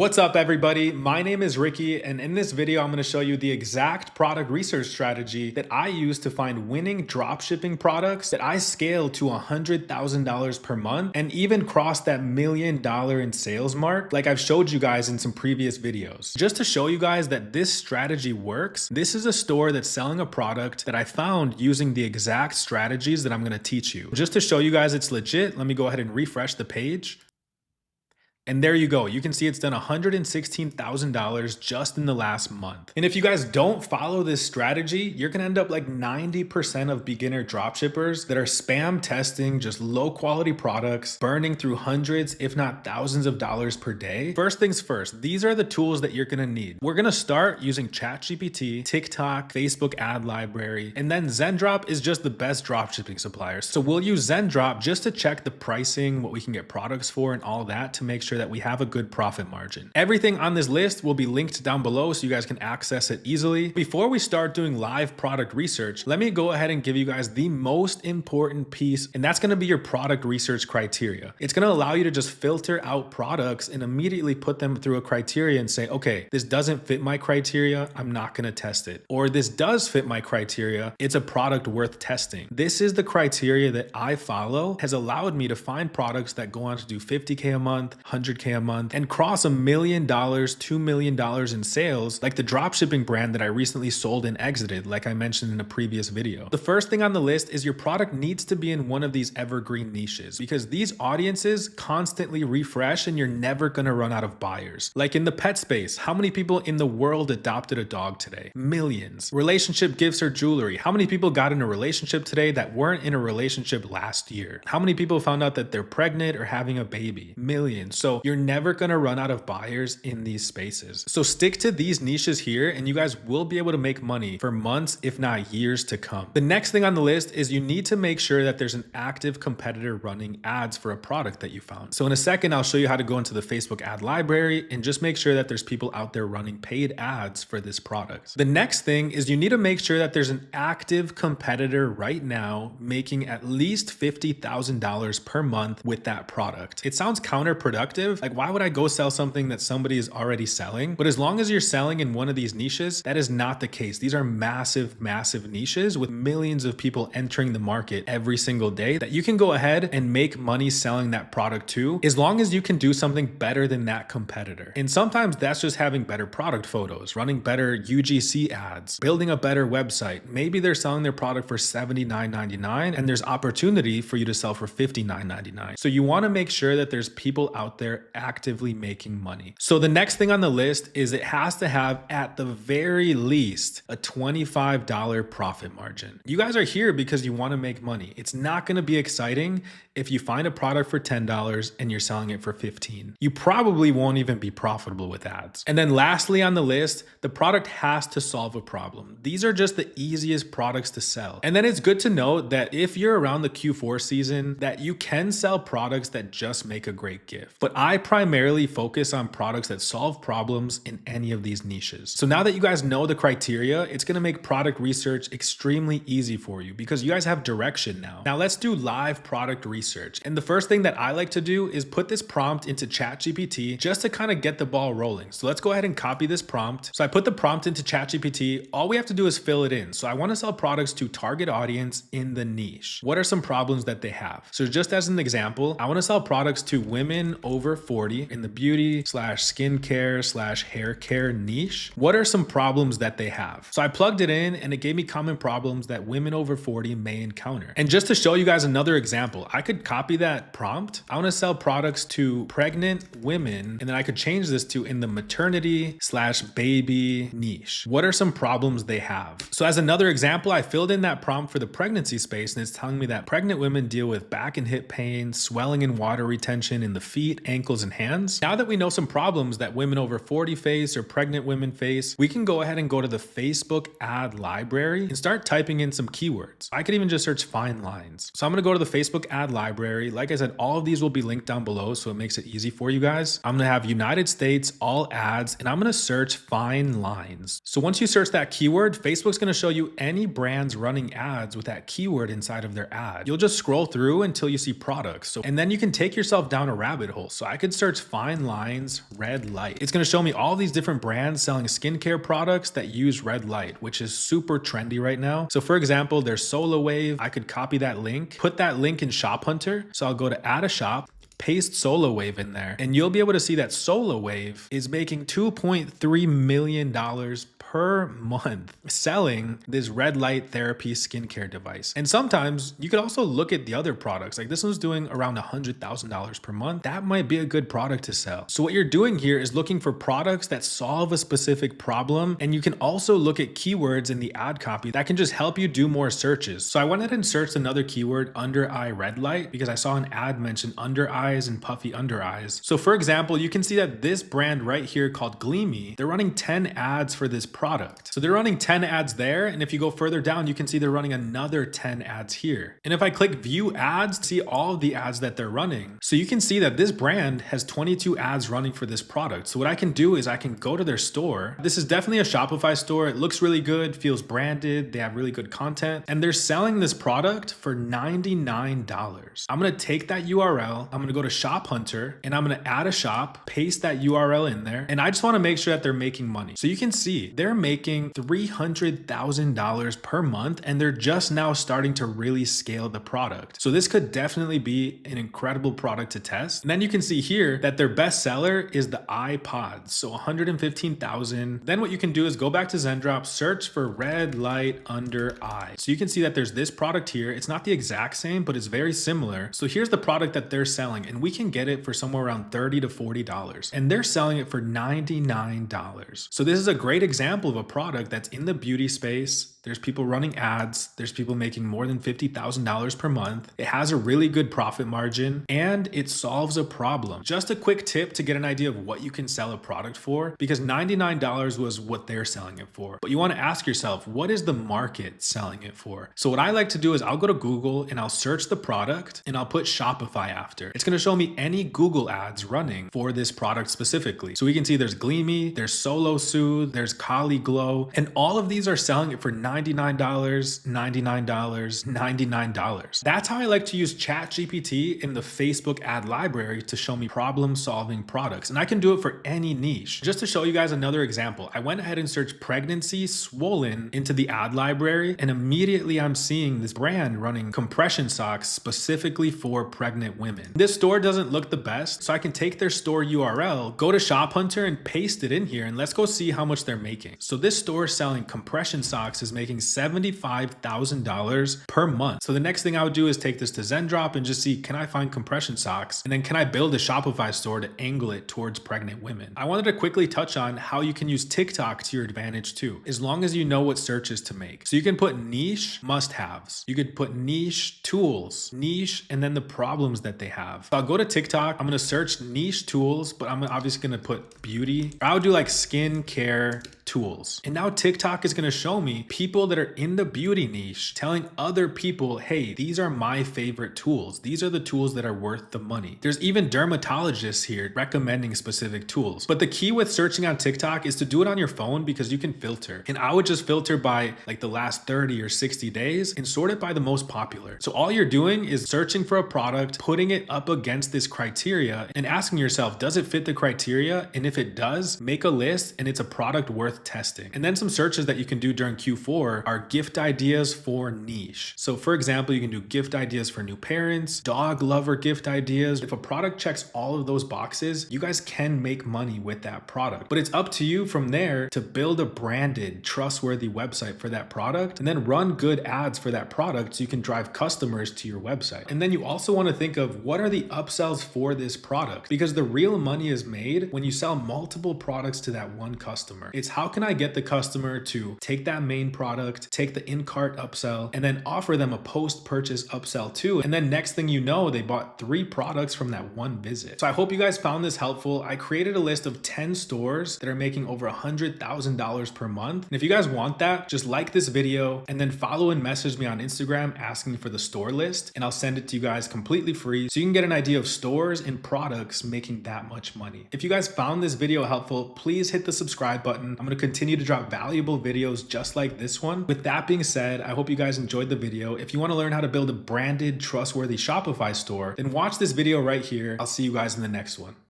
What's up everybody? My name is Ricky, and in this video, I'm going to show you the exact product research strategy that I use to find winning dropshipping products that I scale to $100,000 per month and even cross that $1 million in sales mark like I've showed you guys in some previous videos. Just to show you guys that this strategy works, this is a store that's selling a product that I found using the exact strategies that I'm going to teach you. Just to show you guys it's legit, let me go ahead and refresh the page. And there you go. You can see it's done $116,000 just in the last month. And if you guys don't follow this strategy, you're going to end up like 90% of beginner dropshippers that are spam testing just low quality products, burning through hundreds, if not thousands of dollars per day. First things first, these are the tools that you're going to need. We're going to start using ChatGPT, TikTok, Facebook ad library, and then Zendrop is just the best dropshipping supplier. So we'll use Zendrop just to check the pricing, what we can get products for and all that to make sure that we have a good profit margin. Everything on this list will be linked down below so you guys can access it easily. Before we start doing live product research, let me go ahead and give you guys the most important piece, and that's going to be your product research criteria. It's going to allow you to just filter out products and immediately put them through a criteria and say, okay, this doesn't fit my criteria, I'm not going to test it. Or this does fit my criteria, it's a product worth testing. This is the criteria that I follow, has allowed me to find products that go on to do 50K a month, 100K a month, and cross $1 million, $2 million in sales, like the dropshipping brand that I recently sold and exited, like I mentioned in a previous video. The first thing on the list is your product needs to be in one of these evergreen niches because these audiences constantly refresh and you're never going to run out of buyers. Like in the pet space, how many people in the world adopted a dog today? Millions. Relationship gifts or jewelry. How many people got in a relationship today that weren't in a relationship last year? How many people found out that they're pregnant or having a baby? Millions. So you're never going to run out of buyers in these spaces. So stick to these niches here and you guys will be able to make money for months, if not years to come. The next thing on the list is you need to make sure that there's an active competitor running ads for a product that you found. So in a second, I'll show you how to go into the Facebook ad library and just make sure that there's people out there running paid ads for this product. The next thing is you need to make sure that there's an active competitor right now making at least $50,000 per month with that product. It sounds counterproductive. Like, why would I go sell something that somebody is already selling? But as long as you're selling in one of these niches, that is not the case. These are massive, massive niches with millions of people entering the market every single day that you can go ahead and make money selling that product to, as long as you can do something better than that competitor. And sometimes that's just having better product photos, running better UGC ads, building a better website. Maybe they're selling their product for $79.99 and there's opportunity for you to sell for $59.99. So you want to make sure that there's people out there actively making money. So the next thing on the list is it has to have at the very least a $25 profit margin. You guys are here because you want to make money. It's not going to be exciting if you find a product for $10 and you're selling it for $15. You probably won't even be profitable with ads. And then lastly on the list, the product has to solve a problem. These are just the easiest products to sell. And then it's good to note that if you're around the Q4 season, that you can sell products that just make a great gift. But I primarily focus on products that solve problems in any of these niches. So now that you guys know the criteria, it's going to make product research extremely easy for you because you guys have direction now. Now let's do live product research. And the first thing that I like to do is put this prompt into ChatGPT just to kind of get the ball rolling. So let's go ahead and copy this prompt. So I put the prompt into ChatGPT. All we have to do is fill it in. So I want to sell products to target audience in the niche. What are some problems that they have? So just as an example, I want to sell products to women over 40 in the beauty / skincare / hair care niche. What are some problems that they have? So I plugged it in and it gave me common problems that women over 40 may encounter. And just to show you guys another example, I could copy that prompt. I want to sell products to pregnant women, and then I could change this to in the maternity / baby niche. What are some problems they have? So as another example, I filled in that prompt for the pregnancy space and it's telling me that pregnant women deal with back and hip pain, swelling and water retention in the feet, ankles, and hands. Now that we know some problems that women over 40 face or pregnant women face, we can go ahead and go to the Facebook ad library and start typing in some keywords. I could even just search fine lines. So I'm going to go to the Facebook ad library. Like I said, all of these will be linked down below, so it makes it easy for you guys. I'm going to have United States, all ads, and I'm going to search fine lines. So once you search that keyword, Facebook's going to show you any brands running ads with that keyword inside of their ad. You'll just scroll through until you see products. And then you can take yourself down a rabbit hole. So I could search fine lines, red light. It's gonna show me all these different brands selling skincare products that use red light, which is super trendy right now. So for example, there's Solo Wave. I could copy that link, put that link in Shop Hunter. So I'll go to add a shop, paste Solo Wave in there, and you'll be able to see that Solo Wave is making $2.3 million per month selling this red light therapy skincare device. And sometimes you could also look at the other products. Like this one's doing around $100,000 per month. That might be a good product to sell. So what you're doing here is looking for products that solve a specific problem. And you can also look at keywords in the ad copy that can just help you do more searches. So I went ahead and searched another keyword, under eye red light, because I saw an ad mention under eyes and puffy under eyes. So for example, you can see that this brand right here called Gleamy, they're running 10 ads for this product. So they're running 10 ads there. And if you go further down, you can see they're running another 10 ads here. And if I click view ads, see all of the ads that they're running. So you can see that this brand has 22 ads running for this product. So what I can do is I can go to their store. This is definitely a Shopify store. It looks really good, feels branded. They have really good content and they're selling this product for $99. I'm going to take that URL. I'm going to go to Shop Hunter and I'm going to add a shop, paste that URL in there. And I just want to make sure that they're making money. So you can see they're making $300,000 per month and they're just now starting to really scale the product. So this could definitely be an incredible product to test. And then you can see here that their best seller is the iPods. So 115,000. Then what you can do is go back to Zendrop, search for red light under eye. So you can see that there's this product here. It's not the exact same, but it's very similar. So here's the product that they're selling and we can get it for somewhere around $30 to $40 and they're selling it for $99. So this is a great example of a product that's in the beauty space. There's people running ads. There's people making more than $50,000 per month. It has a really good profit margin and it solves a problem. Just a quick tip to get an idea of what you can sell a product for, because $99 was what they're selling it for. But you want to ask yourself, what is the market selling it for? So what I like to do is I'll go to Google and I'll search the product and I'll put Shopify after. It's going to show me any Google ads running for this product specifically. So we can see there's Gleamy, there's Solo Soothe, there's Kali Glow, and all of these are selling it for $99, $99, $99. That's how I like to use ChatGPT in the Facebook ad library to show me problem-solving products. And I can do it for any niche. Just to show you guys another example, I went ahead and searched pregnancy swollen into the ad library, and immediately I'm seeing this brand running compression socks specifically for pregnant women. This store doesn't look the best, so I can take their store URL, go to Shop Hunter and paste it in here, and let's go see how much they're making. So this store selling compression socks is making $75,000 per month. So the next thing I would do is take this to Zendrop and just see, can I find compression socks? And then can I build a Shopify store to angle it towards pregnant women? I wanted to quickly touch on how you can use TikTok to your advantage too, as long as you know what searches to make. So you can put niche must-haves. You could put niche tools, niche, and then the problems that they have. So I'll go to TikTok. I'm going to search niche tools, but I'm obviously going to put beauty. I would do like skin care tools. And now TikTok is going to show me people that are in the beauty niche telling other people, hey, these are my favorite tools. These are the tools that are worth the money. There's even dermatologists here recommending specific tools. But the key with searching on TikTok is to do it on your phone because you can filter. And I would just filter by like the last 30 or 60 days and sort it by the most popular. So all you're doing is searching for a product, putting it up against this criteria and asking yourself, does it fit the criteria? And if it does, make a list and it's a product worth testing. And then some searches that you can do during Q4 are gift ideas for niche. So for example, you can do gift ideas for new parents, dog lover gift ideas. If a product checks all of those boxes, you guys can make money with that product. But it's up to you from there to build a branded, trustworthy website for that product and then run good ads for that product so you can drive customers to your website. And then you also want to think of what are the upsells for this product, because the real money is made when you sell multiple products to that one customer. It's how can I get the customer to take that main product, take the in-cart upsell, and then offer them a post-purchase upsell too. And then next thing you know, they bought 3 products from that one visit. So I hope you guys found this helpful. I created a list of 10 stores that are making over $100,000 per month. And if you guys want that, just like this video and then follow and message me on Instagram asking for the store list, and I'll send it to you guys completely free so you can get an idea of stores and products making that much money. If you guys found this video helpful, please hit the subscribe button. I'm going to continue to drop valuable videos just like this one. With that being said, I hope you guys enjoyed the video. If you want to learn how to build a branded, trustworthy Shopify store, then watch this video right here. I'll see you guys in the next one.